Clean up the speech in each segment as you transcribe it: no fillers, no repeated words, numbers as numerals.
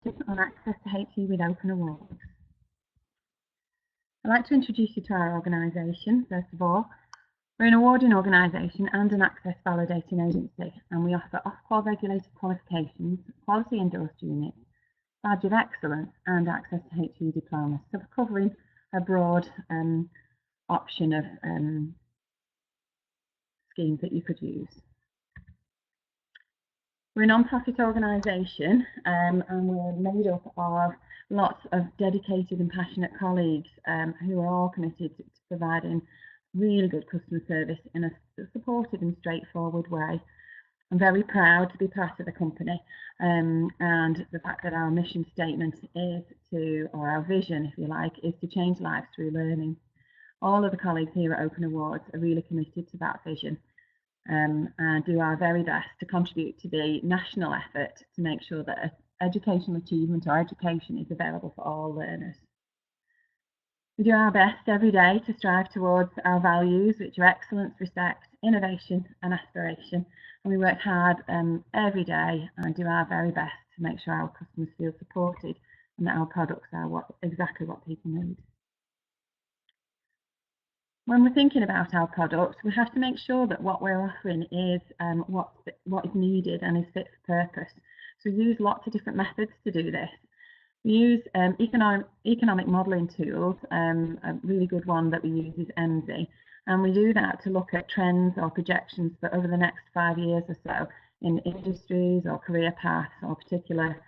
on Access to HE with Open Awards. I'd like to introduce you to our organisation, first of all. We're an awarding organisation and an access validating agency, and we offer Ofqual regulated qualifications, quality endorsed units, badge of excellence and access to HE diplomas. So we're covering a broad option of schemes that you could use. We're a non-profit organisation and we're made up of lots of dedicated and passionate colleagues who are all committed to providing really good customer service in a supportive and straightforward way. I'm very proud to be part of the company and the fact that our mission statement is to, or our vision if you like, is to change lives through learning. All of the colleagues here at Open Awards are really committed to that vision and do our very best to contribute to the national effort to make sure that educational achievement or education is available for all learners. We do our best every day to strive towards our values, which are excellence, respect, innovation and aspiration. And we work hard every day and do our very best to make sure our customers feel supported and that our products are exactly what people need. When we're thinking about our products, we have to make sure that what we're offering is what is needed and is fit for purpose. So we use lots of different methods to do this. We use economic modelling tools. A really good one that we use is EMSI, and we do that to look at trends or projections for over the next 5 years or so in industries or career paths or particular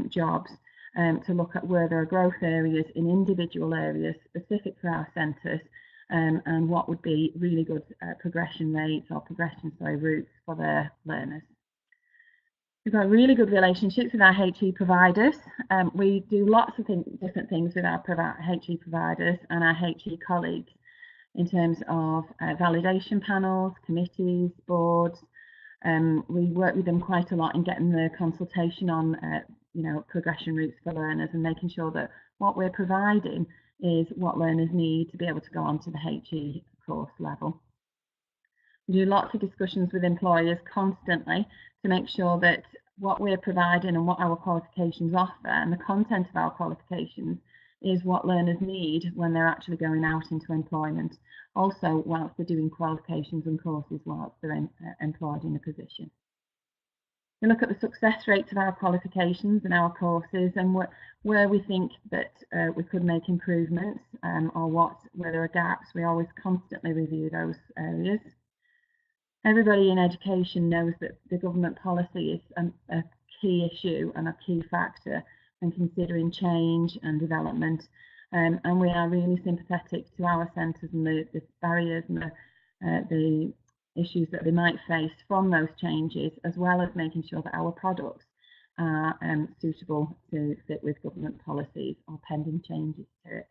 jobs, to look at where there are growth areas in individual areas specific for our centres, and what would be really good progression rates or routes for their learners. We've got really good relationships with our HE providers. We do lots of different things with our HE providers and our HE colleagues in terms of validation panels, committees, boards. We work with them quite a lot in getting the consultation on progression routes for learners and making sure that what we're providing is what learners need to be able to go on to the HE course level. We do lots of discussions with employers constantly to make sure that what we're providing and what our qualifications offer and the content of our qualifications is what learners need when they're actually going out into employment. Also, whilst they're doing qualifications and courses whilst they're employed in a position. We look at the success rates of our qualifications and our courses and where we think that we could make improvements or where there are gaps. We always constantly review those areas. Everybody in education knows that the government policy is a key issue and a key factor in considering change and development, and we are really sympathetic to our centres and the barriers and the issues that they might face from those changes, as well as making sure that our products are suitable to fit with government policies or pending changes to it.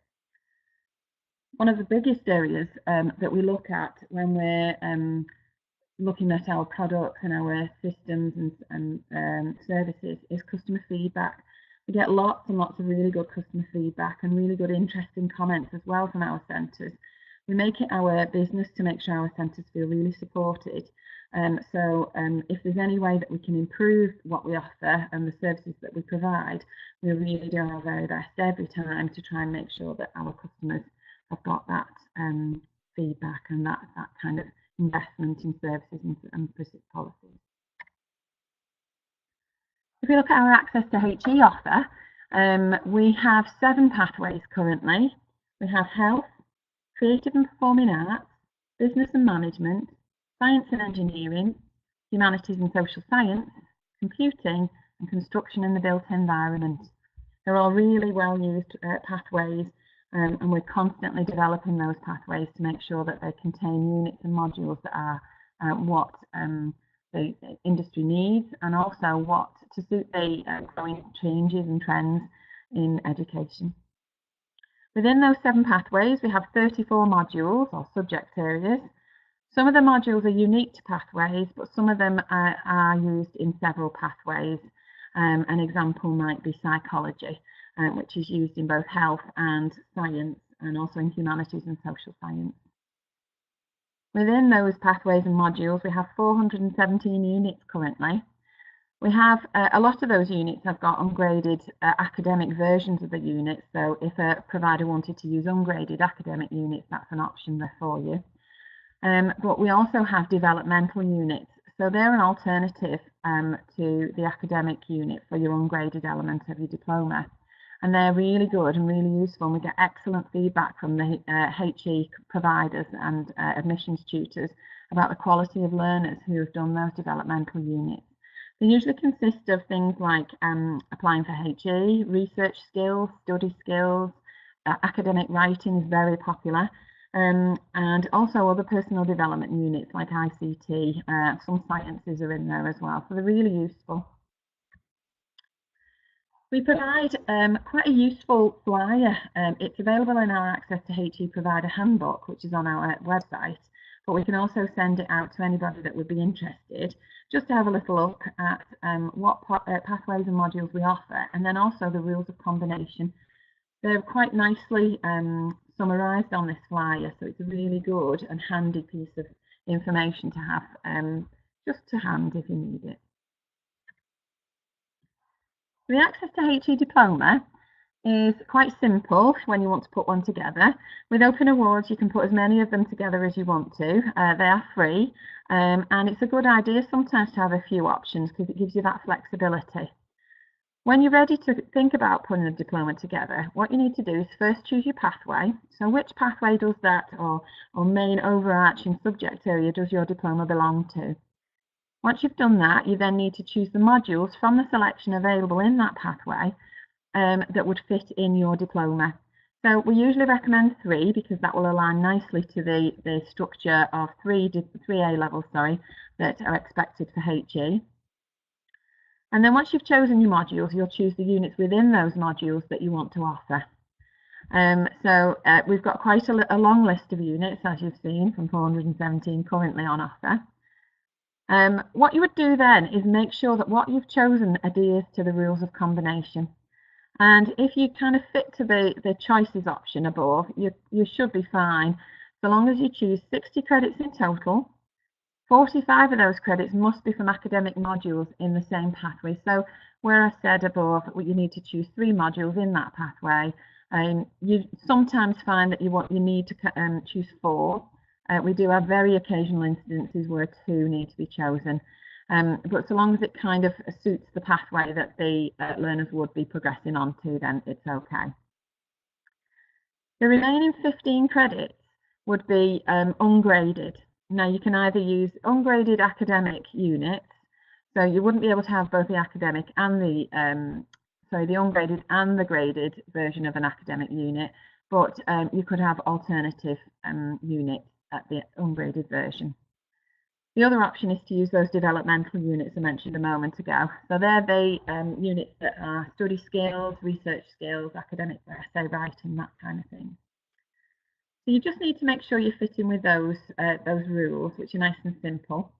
One of the biggest areas that we look at when we're looking at our products and our systems and services is customer feedback. We get lots and lots of really good customer feedback and really good interesting comments as well from our centres. We make it our business to make sure our centres feel really supported. So if there's any way that we can improve what we offer and the services that we provide, we really do our very best every time to try and make sure that our customers have got that feedback and that kind of investment in services and policies. If we look at our Access to HE offer, we have 7 pathways currently. We have health, creative and performing arts, business and management, science and engineering, humanities and social science, computing and construction in the built environment. They're all really well used pathways, and we're constantly developing those pathways to make sure that they contain units and modules that are what the industry needs and also what to suit the growing changes and trends in education. Within those 7 pathways, we have 34 modules or subject areas. Some of the modules are unique to pathways, but some of them are used in several pathways. An example might be psychology, which is used in both health and science, and also in humanities and social science. Within those pathways and modules, we have 417 units currently. We have a lot of those units have got ungraded academic versions of the units, so if a provider wanted to use ungraded academic units, that's an option there for you. But we also have developmental units, so they're an alternative to the academic unit for your ungraded element of your diploma. And they're really good and really useful, and we get excellent feedback from the HE providers and admissions tutors about the quality of learners who have done those developmental units. They usually consist of things like applying for HE, research skills, study skills, academic writing is very popular, and also other personal development units like ICT, some sciences are in there as well, so they're really useful. We provide quite a useful flyer. It's available in our Access to HE Provider Handbook, which is on our website, but we can also send it out to anybody that would be interested, just to have a little look at what pathways and modules we offer, and then also the rules of combination. They're quite nicely summarised on this flyer, so it's a really good and handy piece of information to have just to hand if you need it. The Access to HE Diploma is quite simple when you want to put one together. With Open Awards, you can put as many of them together as you want to. They are free, and it's a good idea sometimes to have a few options because it gives you that flexibility. When you're ready to think about putting a diploma together, what you need to do is first choose your pathway. So which pathway does that or main overarching subject area does your diploma belong to? Once you've done that, you then need to choose the modules from the selection available in that pathway that would fit in your diploma. So we usually recommend 3 because that will align nicely to the structure of 3 A levels, that are expected for HE. And then once you've chosen your modules, you'll choose the units within those modules that you want to offer. We've got quite a long list of units, as you've seen, from 417 currently on offer. What you would do then is make sure that what you've chosen adheres to the rules of combination. And if you kind of fit to the choices option above, you should be fine, so long as you choose 60 credits in total. 45 of those credits must be from academic modules in the same pathway. So where I said above, you need to choose 3 modules in that pathway, you sometimes find that you need to choose 4. We do have very occasional instances where 2 need to be chosen, but so long as it kind of suits the pathway that the learners would be progressing on to, then it's okay. The remaining 15 credits would be ungraded. Now you can either use ungraded academic units, so you wouldn't be able to have both the academic and the ungraded and the graded version of an academic unit, but you could have alternative units at the ungraded version. The other option is to use those developmental units I mentioned a moment ago. So they're the units that are study skills, research skills, academic essay writing, that kind of thing. So you just need to make sure you're fitting with those rules, which are nice and simple.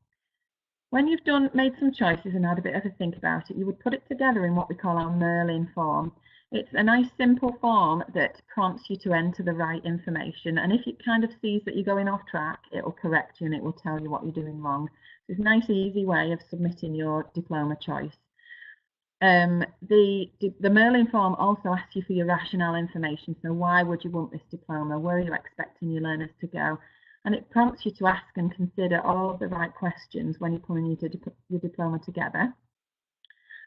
When you've made some choices and had a bit of a think about it, you would put it together in what we call our Merlin form. It's a nice simple form that prompts you to enter the right information, and if it kind of sees that you're going off track, it will correct you and it will tell you what you're doing wrong. It's a nice easy way of submitting your diploma choice. The Merlin form also asks you for your rationale information. So why would you want this diploma? Where are you expecting your learners to go? And it prompts you to ask and consider all of the right questions when you're putting your diploma together.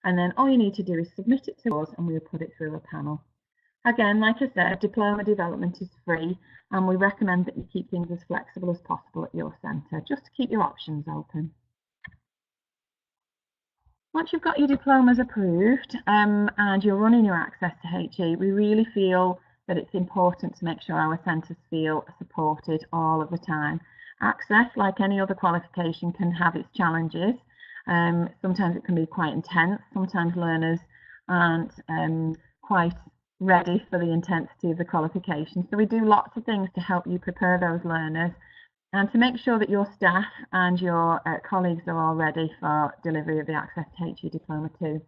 And then all you need to do is submit it to us and we'll put it through a panel. Again, like I said, diploma development is free, and we recommend that you keep things as flexible as possible at your centre, just to keep your options open. Once you've got your diplomas approved and you're running your Access to HE, we really feel that it's important to make sure our centres feel supported all of the time. Access, like any other qualification, can have its challenges. Sometimes it can be quite intense. Sometimes learners aren't quite ready for the intensity of the qualification. So we do lots of things to help you prepare those learners and to make sure that your staff and your colleagues are all ready for delivery of the Access to HE Diploma too.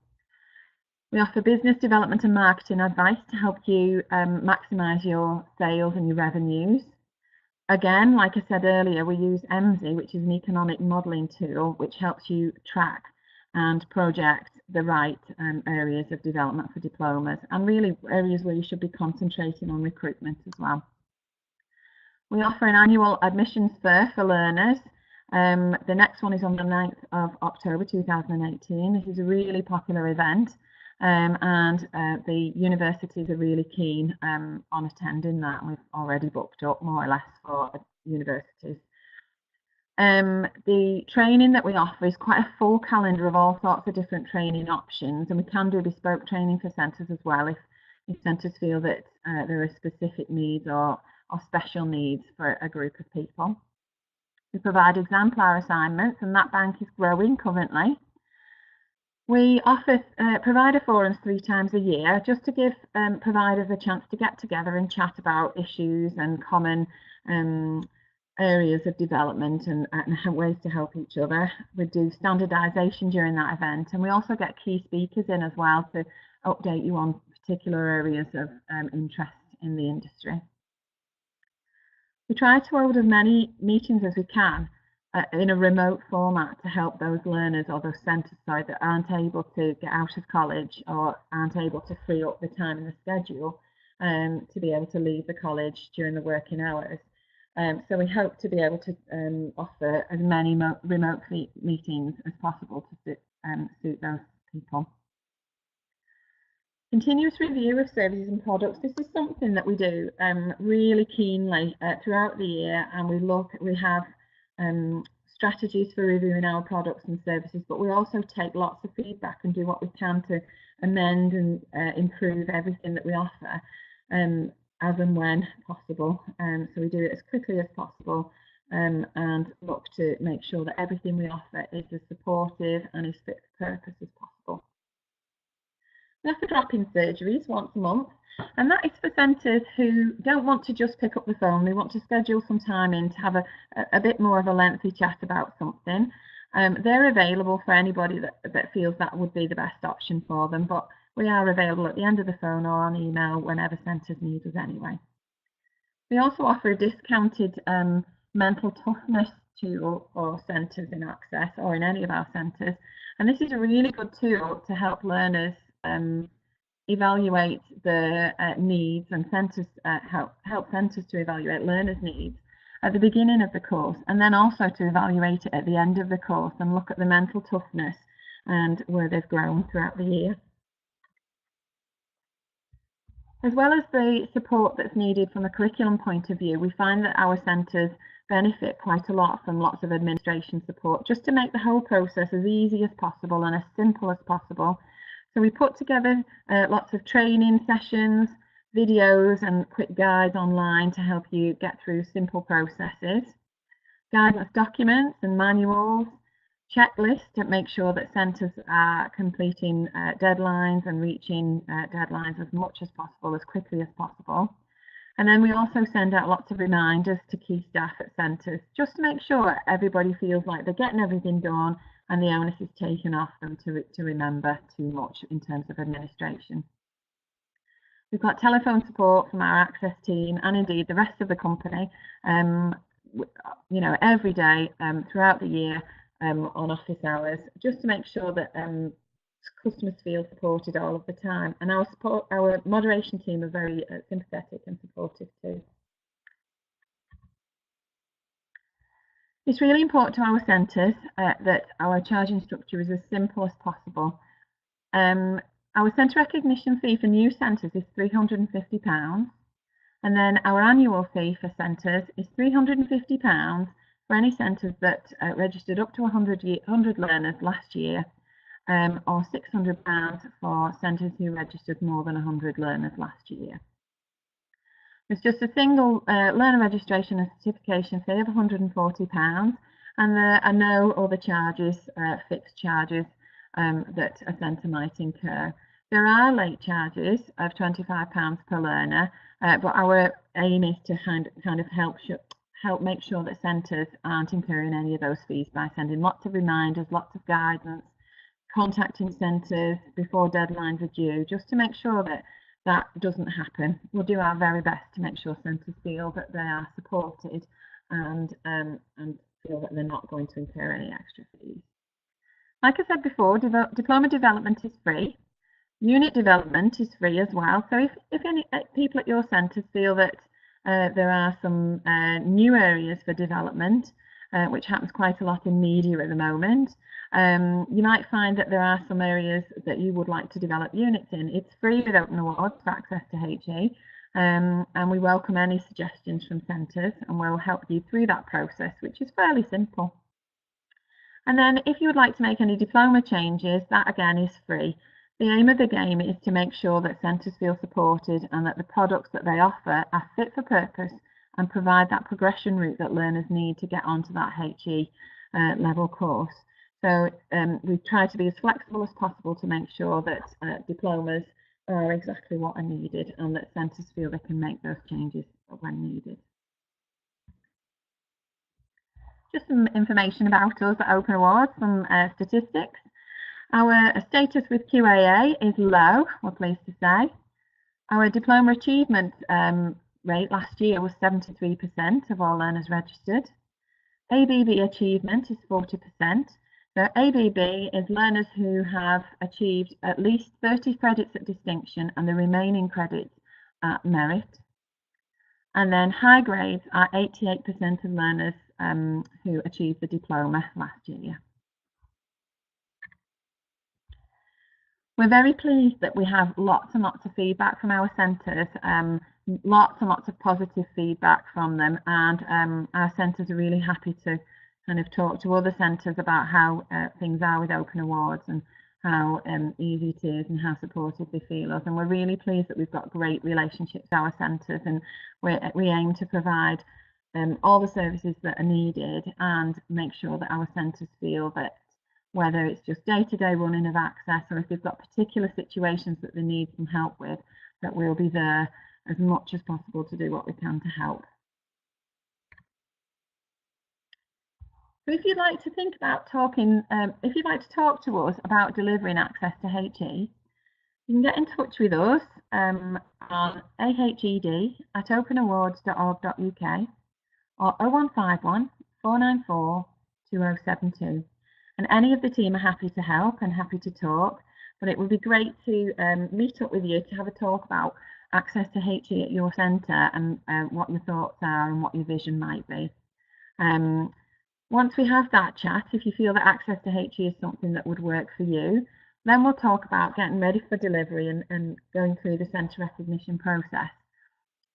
We offer business development and marketing advice to help you maximise your sales and your revenues. Again, like I said earlier, we use EMSI, which is an economic modelling tool, which helps you track and project the right areas of development for diplomas, and really areas where you should be concentrating on recruitment as well. We offer an annual admissions fair for learners. The next one is on the 9th of October 2018. This is a really popular event, and the universities are really keen on attending that. We've already booked up more or less for universities. The training that we offer is quite a full calendar of all sorts of different training options, and we can do bespoke training for centres as well if centres feel that there are specific needs or special needs for a group of people. We provide exemplar assignments, and that bank is growing currently. We offer provider forums 3 times a year, just to give providers a chance to get together and chat about issues and common areas of development and ways to help each other. We do standardisation during that event, and we also get key speakers in as well to update you on particular areas of interest in the industry. We try to hold as many meetings as we can in a remote format to help those learners or those centres that aren't able to get out of college or aren't able to free up the time in the schedule to be able to leave the college during the working hours. So we hope to be able to offer as many remote meetings as possible to suit those people. Continuous review of services and products. This is something that we do really keenly throughout the year, and we have strategies for reviewing our products and services, but we also take lots of feedback and do what we can to amend and improve everything that we offer as and when possible. So we do it as quickly as possible and look to make sure that everything we offer is as supportive and as fit for purpose as possible. We offer drop-in surgeries once a month, and that is for centres who don't want to just pick up the phone. They want to schedule some time in to have a bit more of a lengthy chat about something. They're available for anybody that feels that would be the best option for them, but we are available at the end of the phone or on email whenever centres need us anyway. We also offer a discounted mental toughness tool for centres in Access or in any of our centres, and this is a really good tool to help learners evaluate the needs, and centres help centres to evaluate learners' needs at the beginning of the course, and then also to evaluate it at the end of the course and look at the mental toughness and where they've grown throughout the year. As well as the support that's needed from a curriculum point of view, we find that our centres benefit quite a lot from lots of administration support, just to make the whole process as easy as possible and as simple as possible. So we put together lots of training sessions, videos and quick guides online to help you get through simple processes, guidance documents and manuals, checklists to make sure that centres are completing deadlines and reaching deadlines as much as possible, as quickly as possible. And then we also send out lots of reminders to key staff at centres, just to make sure everybody feels like they're getting everything done and the onus is taken off them to remember too much in terms of administration. We've got telephone support from our Access team and indeed the rest of the company, you know, every day throughout the year on office hours, just to make sure that customers feel supported all of the time. And our moderation team are very sympathetic and supportive too. It's really important to our centres that our charging structure is as simple as possible. Our centre recognition fee for new centres is £350, and then our annual fee for centres is £350 for any centres that registered up to 100 learners last year, or £600 for centres who registered more than 100 learners last year. There's just a single learner registration and certification fee of £140, and there are no other charges, fixed charges that a centre might incur. There are late charges of £25 per learner, but our aim is to kind of help make sure that centres aren't incurring any of those fees by sending lots of reminders, lots of guidance, contacting centres before deadlines are due, just to make sure that that doesn't happen. We'll do our very best to make sure centres feel that they are supported and feel that they're not going to incur any extra fees. Like I said before, diploma development is free. Unit development is free as well. So if any people at your centres feel that there are some new areas for development, which happens quite a lot in media at the moment, you might find that there are some areas that you would like to develop units in. It's free with Open Awards for access to HE, and we welcome any suggestions from centres, and we'll help you through that process, which is fairly simple. And then if you would like to make any diploma changes, that again is free. The aim of the game is to make sure that centres feel supported and that the products that they offer are fit for purpose and provide that progression route that learners need to get onto that HE level course. So we try to be as flexible as possible to make sure that diplomas are exactly what are needed and that centres feel they can make those changes when needed. Just some information about us at Open Awards, some statistics. Our status with QAA is low, we're pleased to say. Our diploma achievement rate last year was 73% of all learners registered. ABB achievement is 40%. So ABB is learners who have achieved at least 30 credits at distinction and the remaining credits at merit. And then high grades are 88% of learners who achieved the diploma last year. We're very pleased that we have lots and lots of feedback from our centres, lots and lots of positive feedback from them, and our centres are really happy to kind of talk to other centres about how things are with Open Awards and how easy it is and how supportive they feel us. And we're really pleased that we've got great relationships with our centres, and we aim to provide all the services that are needed and make sure that our centres feel that whether it's just day-to-day running of access or if they've got particular situations that they need some help with, that we'll be there as much as possible to do what we can to help. So if you'd like to think about talking, if you'd like to talk to us about delivering access to HE, you can get in touch with us on ahed@openawards.org.uk or 0151 494 2072. And any of the team are happy to help and happy to talk, but it would be great to meet up with you to have a talk about access to HE at your centre and what your thoughts are and what your vision might be. Once we have that chat, if you feel that access to HE is something that would work for you, then we'll talk about getting ready for delivery and going through the centre recognition process.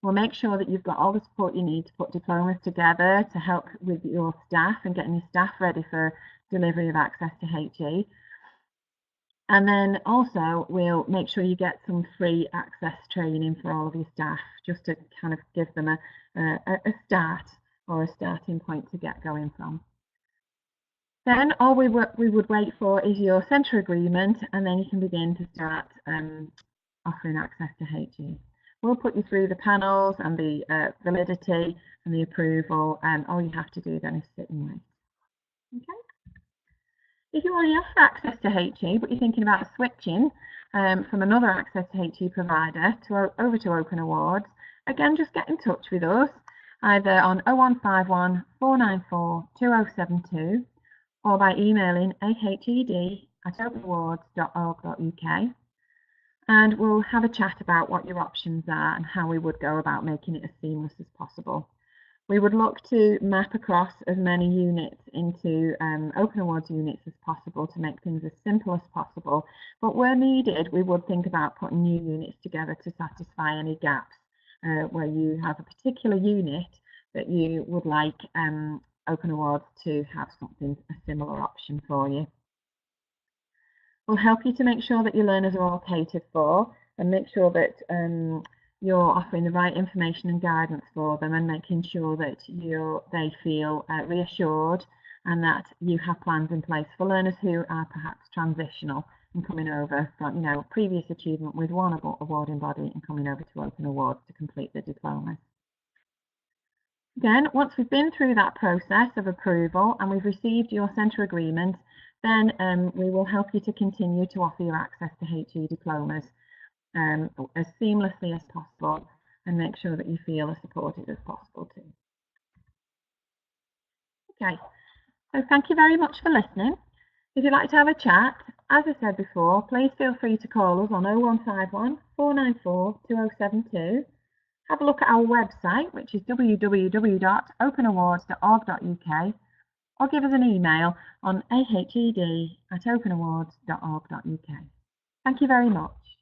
We'll make sure that you've got all the support you need to put diplomas together to help with your staff and getting your staff ready for delivery of access to HE. And then also we'll make sure you get some free access training for all of your staff, just to kind of give them a start or a starting point to get going from. Then all we would wait for is your centre agreement, and then you can begin to start offering access to HE. We'll put you through the panels and the validity and the approval, and all you have to do then is sit and wait. Okay. If you already have access to HE, but you're thinking about switching from another access to HE provider over to Open Awards, again, just get in touch with us, either on 0151 494 2072 or by emailing ahed@openawards.org.uk, and we'll have a chat about what your options are and how we would go about making it as seamless as possible. We would look to map across as many units into Open Awards units as possible to make things as simple as possible, but where needed we would think about putting new units together to satisfy any gaps where you have a particular unit that you would like Open Awards to have something, a similar option for you. We'll help you to make sure that your learners are all catered for and make sure that you're offering the right information and guidance for them and making sure that they feel reassured and that you have plans in place for learners who are perhaps transitional and coming over from previous achievement with one awarding body and coming over to Open Awards to complete the diploma. Then, once we've been through that process of approval and we've received your centre agreement, then we will help you to continue to offer your access to HE diplomas as seamlessly as possible and make sure that you feel as supported as possible too. Okay, so thank you very much for listening. If you'd like to have a chat, as I said before, please feel free to call us on 0151 494 2072. Have a look at our website, which is www.openawards.org.uk, or give us an email on ahed@openawards.org.uk. Thank you very much.